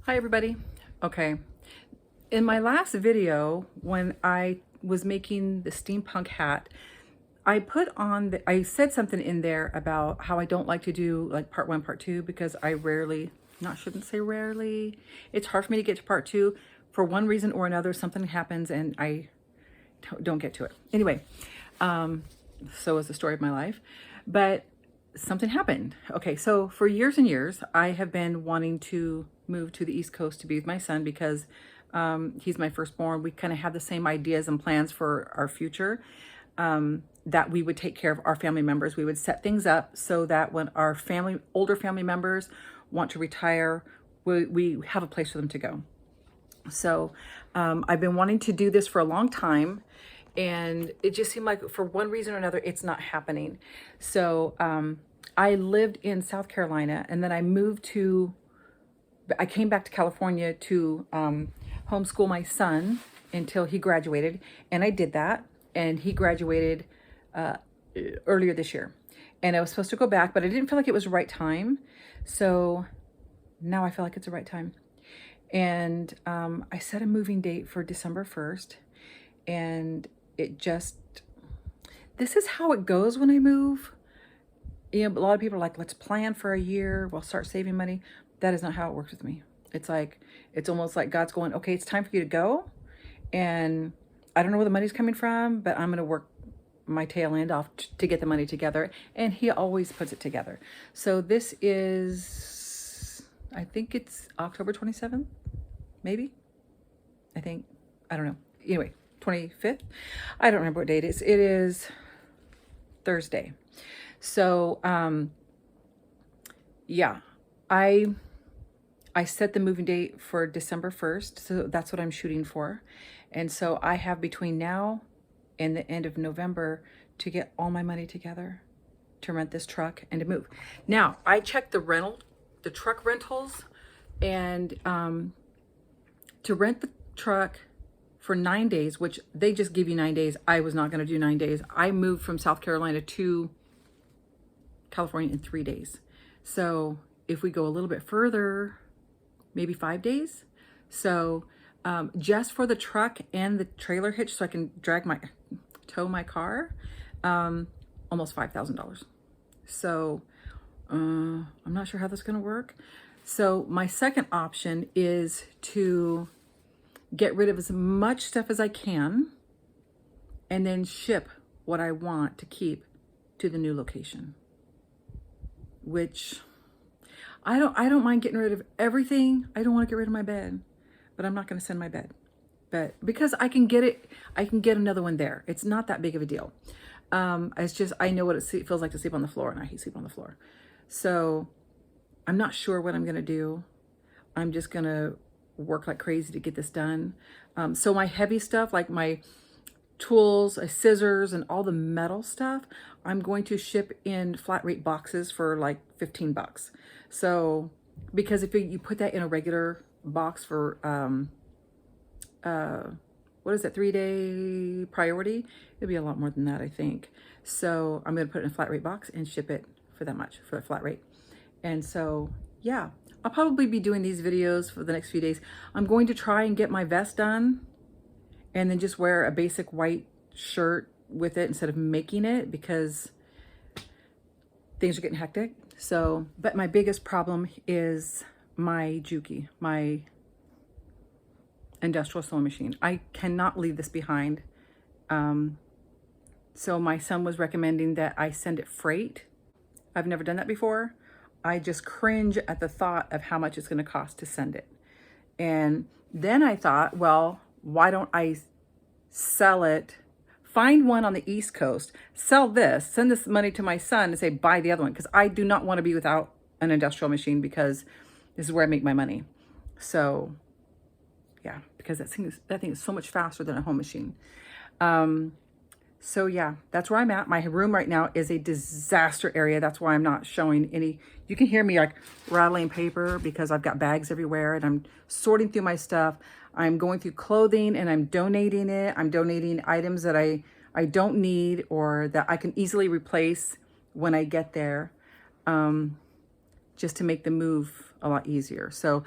Hi everybody. Okay, in my last video when I was making the steampunk hat, I said something in there about how I don't like to do like part one, part two, because I rarely, not shouldn't say rarely, it's hard for me to get to part two for one reason or another. Something happens and I don't get to it. Anyway, so is the story of my life. But something happened. Okay, so for years and years, I have been wanting to move to the East Coast to be with my son because he's my firstborn. We kind of have the same ideas and plans for our future, that we would take care of our family members. We would set things up so that when our older family members want to retire, we have a place for them to go. So I've been wanting to do this for a long time, and it just seemed like for one reason or another, it's not happening. So I lived in South Carolina, and then I came back to California to homeschool my son until he graduated, and I did that, and he graduated earlier this year. And I was supposed to go back, but I didn't feel like it was the right time. So now I feel like it's the right time. And I set a moving date for December 1st, and this is how it goes when I move. You know, a lot of people are like, let's plan for a year, we'll start saving money. That is not how it works with me. It's almost like God's going, okay, it's time for you to go. And I don't know where the money's coming from, but I'm going to work my tail end off to get the money together. And he always puts it together. So this is, I think it's October 27th, maybe. I don't know. Anyway, 25th. I don't remember what date it is. It is Thursday. So, yeah, I set the moving date for December 1st. So that's what I'm shooting for. And so I have between now and the end of November to get all my money together to rent this truck and to move. Now, I checked the truck rentals, and to rent the truck for 9 days, which they just give you 9 days. I was not going to do 9 days. I moved from South Carolina to California in 3 days. So if we go a little bit further, maybe 5 days. So just for the truck and the trailer hitch, so I can tow my car, almost $5,000. So I'm not sure how that's going to work. So my second option is to get rid of as much stuff as I can and then ship what I want to keep to the new location, which I don't mind getting rid of everything. I don't want to get rid of my bed, but I'm not going to send my bed. But because I can get another one there. It's not that big of a deal. It's just, I know what it feels like to sleep on the floor, and I hate sleep on the floor. So I'm not sure what I'm going to do. I'm just going to work like crazy to get this done. So my heavy stuff, like my tools, scissors, and all the metal stuff, I'm going to ship in flat rate boxes for like $15. So, because if you put that in a regular box for, what is that, 3-day priority, it'd be a lot more than that, I think. So I'm going to put it in a flat rate box and ship it for that much, for a flat rate. And so, yeah, I'll probably be doing these videos for the next few days. I'm going to try and get my vest done and then just wear a basic white shirt with it instead of making it, because things are getting hectic. So, but my biggest problem is my Juki, my industrial sewing machine. I cannot leave this behind. So my son was recommending that I send it freight. I've never done that before. I just cringe at the thought of how much it's going to cost to send it. And then I thought, well, why don't I sell it, find one on the East Coast, sell this, send this money to my son and say, buy the other one. Because I do not want to be without an industrial machine, because this is where I make my money. So yeah, because that thing is so much faster than a home machine. So yeah, that's where I'm at. My room right now is a disaster area. That's why I'm not showing any. You can hear me like rattling paper because I've got bags everywhere and I'm sorting through my stuff. I'm going through clothing and I'm donating it. I'm donating items that I don't need or that I can easily replace when I get there, just to make the move a lot easier. So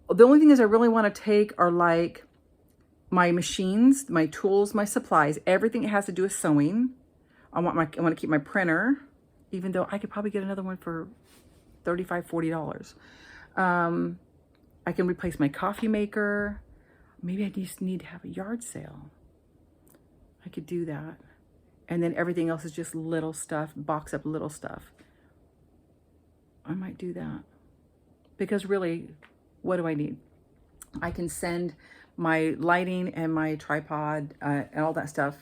The only thing is I really want to take are like my machines, my tools, my supplies, everything that has to do with sewing. I want to keep my printer, even though I could probably get another one for $35, $40. I can replace my coffee maker. Maybe I just need to have a yard sale. I could do that. And then everything else is just little stuff, box up little stuff. I might do that. Because really, what do I need? I can send my lighting and my tripod and all that stuff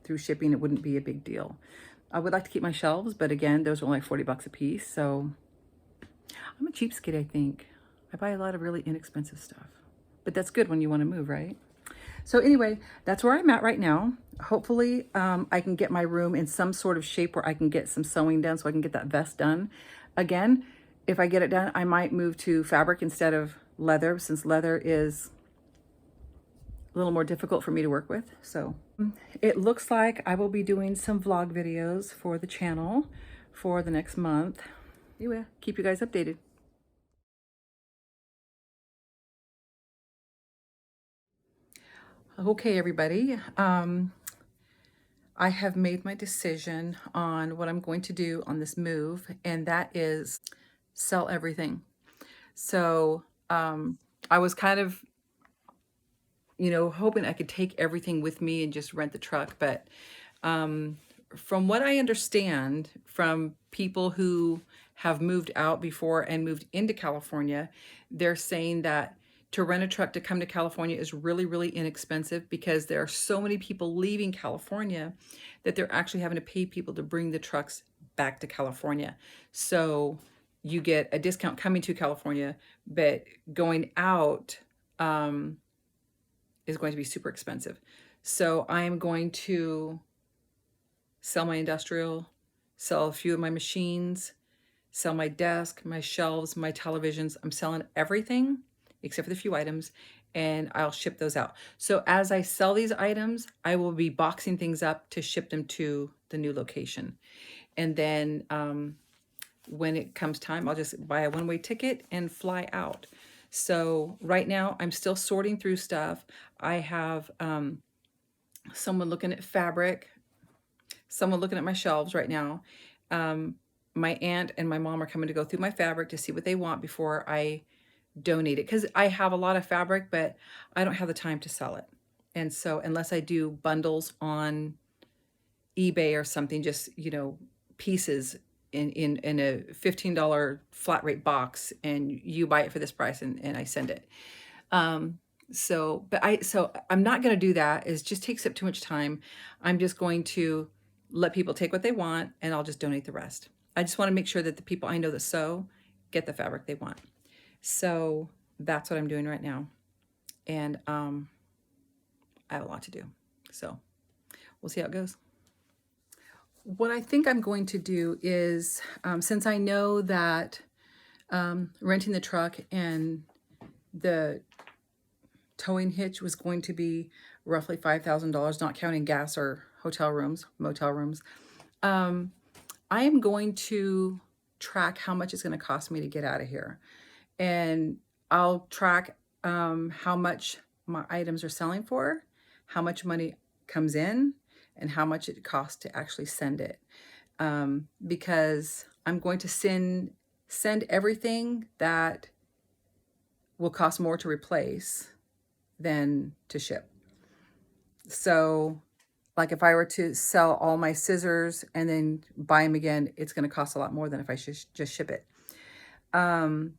through shipping. It wouldn't be a big deal. I would like to keep my shelves, but again, those are only like $40 a piece. So I'm a cheapskate, I think. I buy a lot of really inexpensive stuff. But that's good when you want to move, right? So anyway, that's where I'm at right now. Hopefully I can get my room in some sort of shape where I can get some sewing done so I can get that vest done. Again, if I get it done, I might move to fabric instead of leather, since leather is a little more difficult for me to work with. So it looks like I will be doing some vlog videos for the channel for the next month. Anyway, keep you guys updated. Okay, everybody. I have made my decision on what I'm going to do on this move, and that is sell everything. So I was kind of, hoping I could take everything with me and just rent the truck. But from what I understand from people who have moved out before and moved into California, they're saying that to rent a truck to come to California is really, really inexpensive because there are so many people leaving California that they're actually having to pay people to bring the trucks back to California. So you get a discount coming to California, but going out is going to be super expensive. So I'm going to sell my industrial, sell a few of my machines, sell my desk, my shelves, my televisions. I'm selling everything except for the few items, and I'll ship those out. So as I sell these items, I will be boxing things up to ship them to the new location. And then when it comes time, I'll just buy a one-way ticket and fly out. So right now I'm still sorting through stuff. I have someone looking at fabric, someone looking at my shelves right now. My aunt and my mom are coming to go through my fabric to see what they want before I donate it. Because I have a lot of fabric, but I don't have the time to sell it. And so unless I do bundles on eBay or something, just, pieces in a $15 flat rate box, and you buy it for this price and I send it. So I'm not going to do that. It just takes up too much time. I'm just going to let people take what they want, and I'll just donate the rest. I just want to make sure that the people I know that sew get the fabric they want. So that's what I'm doing right now. And I have a lot to do. So we'll see how it goes. What I think I'm going to do is, since I know that renting the truck and the towing hitch was going to be roughly $5,000, not counting gas or motel rooms, I am going to track how much it's going to cost me to get out of here. And I'll track how much my items are selling for, how much money comes in, and how much it costs to actually send it. Because I'm going to send everything that will cost more to replace than to ship. So like if I were to sell all my scissors and then buy them again, it's going to cost a lot more than if I should just ship it. And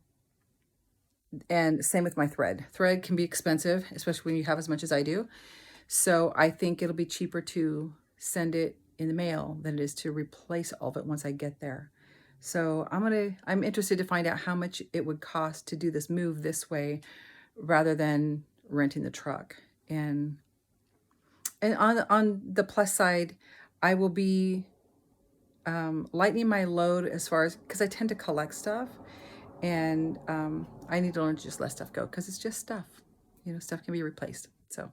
same with my thread. Thread can be expensive, especially when you have as much as I do. So I think it'll be cheaper to send it in the mail than it is to replace all of it once I get there. So I'm interested to find out how much it would cost to do this move this way rather than renting the truck. And on the plus side, I will be lightening my load as far as, because I tend to collect stuff, and I need to learn to just let stuff go because it's just stuff. Stuff can be replaced. So